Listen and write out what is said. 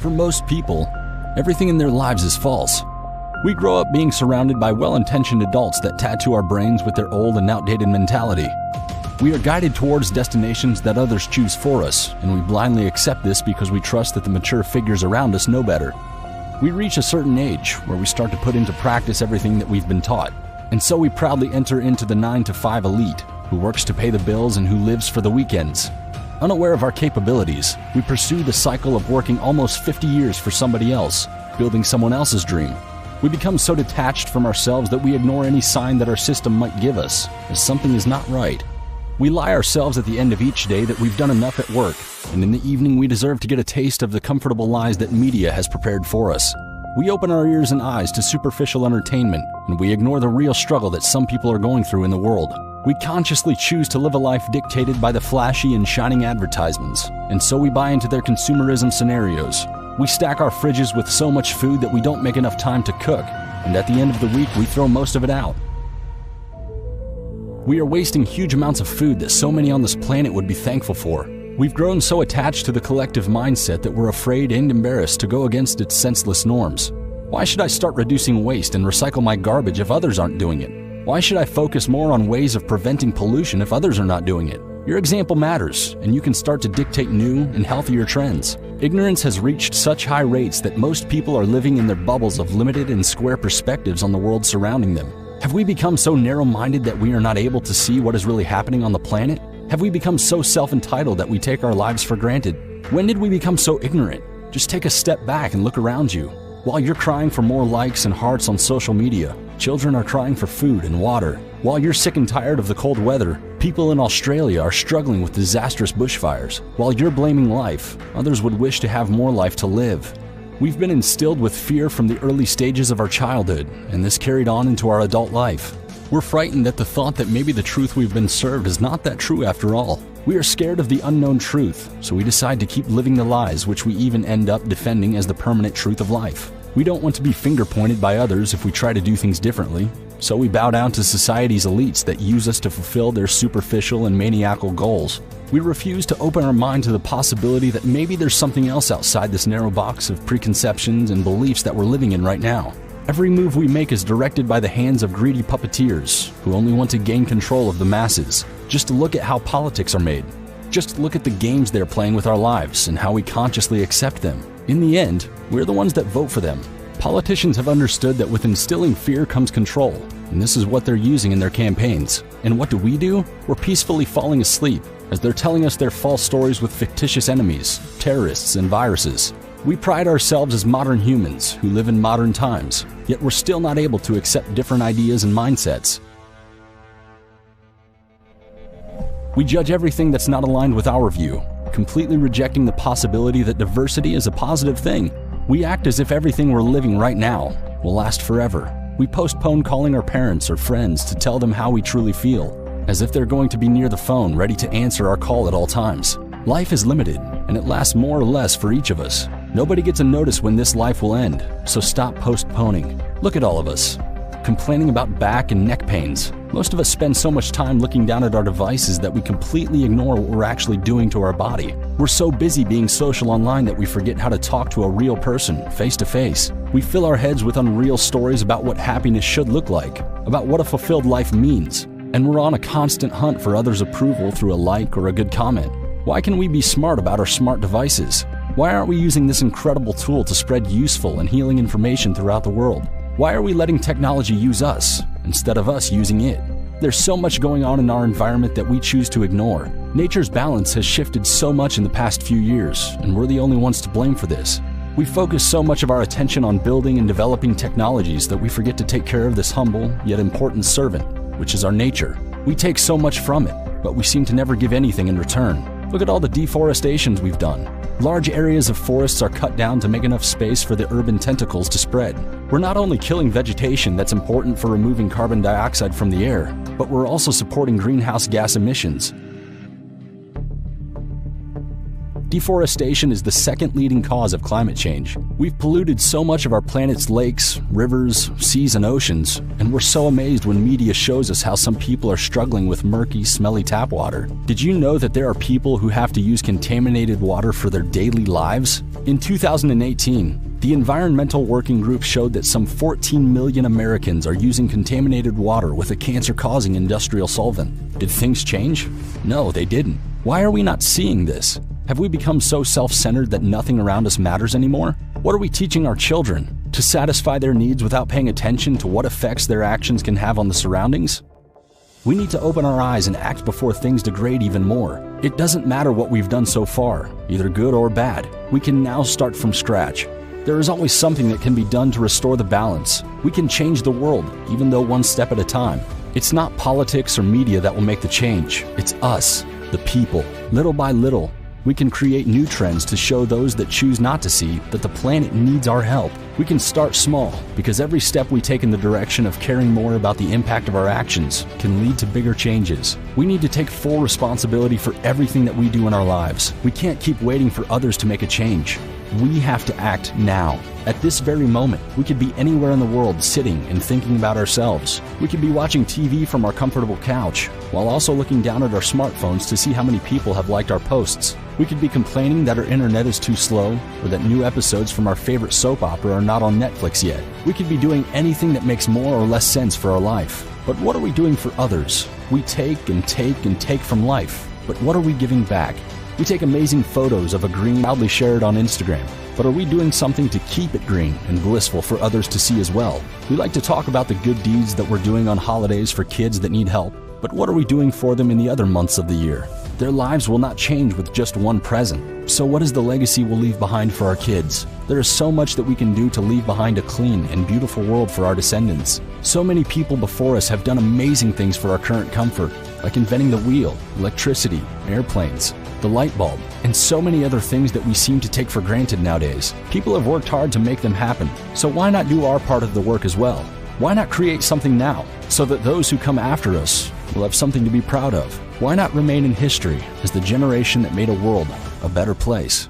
For most people, everything in their lives is false. We grow up being surrounded by well-intentioned adults that tattoo our brains with their old and outdated mentality. We are guided towards destinations that others choose for us, and we blindly accept this because we trust that the mature figures around us know better. We reach a certain age where we start to put into practice everything that we've been taught, and so we proudly enter into the 9-to-5 elite, who works to pay the bills and who lives for the weekends. Unaware of our capabilities, we pursue the cycle of working almost 50 years for somebody else, building someone else's dream. We become so detached from ourselves that we ignore any sign that our system might give us, as something is not right. We lie ourselves at the end of each day that we've done enough at work, and in the evening we deserve to get a taste of the comfortable lies that media has prepared for us. We open our ears and eyes to superficial entertainment, and we ignore the real struggle that some people are going through in the world. We consciously choose to live a life dictated by the flashy and shining advertisements, and so we buy into their consumerism scenarios. We stack our fridges with so much food that we don't make enough time to cook, and at the end of the week we throw most of it out. We are wasting huge amounts of food that so many on this planet would be thankful for. We've grown so attached to the collective mindset that we're afraid and embarrassed to go against its senseless norms. Why should I start reducing waste and recycle my garbage if others aren't doing it? Why should I focus more on ways of preventing pollution if others are not doing it? Your example matters, and you can start to dictate new and healthier trends. Ignorance has reached such high rates that most people are living in their bubbles of limited and square perspectives on the world surrounding them. Have we become so narrow-minded that we are not able to see what is really happening on the planet? Have we become so self-entitled that we take our lives for granted? When did we become so ignorant? Just take a step back and look around you. While you're crying for more likes and hearts on social media, children are crying for food and water. While you're sick and tired of the cold weather, people in Australia are struggling with disastrous bushfires. While you're blaming life, others would wish to have more life to live. We've been instilled with fear from the early stages of our childhood, and this carried on into our adult life. We're frightened at the thought that maybe the truth we've been served is not that true after all. We are scared of the unknown truth, so we decide to keep living the lies which we even end up defending as the permanent truth of life. We don't want to be finger-pointed by others if we try to do things differently, so we bow down to society's elites that use us to fulfill their superficial and maniacal goals. We refuse to open our mind to the possibility that maybe there's something else outside this narrow box of preconceptions and beliefs that we're living in right now. Every move we make is directed by the hands of greedy puppeteers who only want to gain control of the masses. Just look at how politics are made. Just look at the games they're playing with our lives and how we consciously accept them. In the end, we're the ones that vote for them. Politicians have understood that with instilling fear comes control, and this is what they're using in their campaigns. And what do? We're peacefully falling asleep as they're telling us their false stories with fictitious enemies, terrorists, and viruses. We pride ourselves as modern humans who live in modern times, yet we're still not able to accept different ideas and mindsets. We judge everything that's not aligned with our view, completely rejecting the possibility that diversity is a positive thing. We act as if everything we're living right now will last forever. We postpone calling our parents or friends to tell them how we truly feel, as if they're going to be near the phone ready to answer our call at all times. Life is limited, and it lasts more or less for each of us. Nobody gets a notice when this life will end, so stop postponing. Look at all of us, complaining about back and neck pains. Most of us spend so much time looking down at our devices that we completely ignore what we're actually doing to our body. We're so busy being social online that we forget how to talk to a real person, face to face. We fill our heads with unreal stories about what happiness should look like, about what a fulfilled life means, and we're on a constant hunt for others' approval through a like or a good comment. Why can we be smart about our smart devices? Why aren't we using this incredible tool to spread useful and healing information throughout the world? Why are we letting technology use us instead of us using it? There's so much going on in our environment that we choose to ignore. Nature's balance has shifted so much in the past few years, and we're the only ones to blame for this. We focus so much of our attention on building and developing technologies that we forget to take care of this humble yet important servant, which is our nature. We take so much from it, but we seem to never give anything in return. Look at all the deforestations we've done. Large areas of forests are cut down to make enough space for the urban tentacles to spread. We're not only killing vegetation that's important for removing carbon dioxide from the air, but we're also supporting greenhouse gas emissions. Deforestation is the second leading cause of climate change. We've polluted so much of our planet's lakes, rivers, seas, and oceans, and we're so amazed when media shows us how some people are struggling with murky, smelly tap water. Did you know that there are people who have to use contaminated water for their daily lives? In 2018, the Environmental Working Group showed that some 14 million Americans are using contaminated water with a cancer-causing industrial solvent. Did things change? No, they didn't. Why are we not seeing this? Have we become so self-centered that nothing around us matters anymore? What are we teaching our children? To satisfy their needs without paying attention to what effects their actions can have on the surroundings? We need to open our eyes and act before things degrade even more. It doesn't matter what we've done so far, either good or bad. We can now start from scratch. There is always something that can be done to restore the balance. We can change the world, even though one step at a time. It's not politics or media that will make the change. It's us, the people. Little by little, we can create new trends to show those that choose not to see that the planet needs our help. We can start small, because every step we take in the direction of caring more about the impact of our actions can lead to bigger changes. We need to take full responsibility for everything that we do in our lives. We can't keep waiting for others to make a change. We have to act now. At this very moment, we could be anywhere in the world sitting and thinking about ourselves. We could be watching TV from our comfortable couch, while also looking down at our smartphones to see how many people have liked our posts. We could be complaining that our internet is too slow, or that new episodes from our favorite soap opera are not on Netflix yet. We could be doing anything that makes more or less sense for our life. But what are we doing for others? We take and take and take from life. But what are we giving back? We take amazing photos of a green, proudly shared on Instagram. But are we doing something to keep it green and blissful for others to see as well? We like to talk about the good deeds that we're doing on holidays for kids that need help. But what are we doing for them in the other months of the year? Their lives will not change with just one present. So what is the legacy we'll leave behind for our kids? There is so much that we can do to leave behind a clean and beautiful world for our descendants. So many people before us have done amazing things for our current comfort, like inventing the wheel, electricity, airplanes, the light bulb, and so many other things that we seem to take for granted nowadays. People have worked hard to make them happen, so why not do our part of the work as well? Why not create something now, so that those who come after us will have something to be proud of? Why not remain in history as the generation that made a world a better place?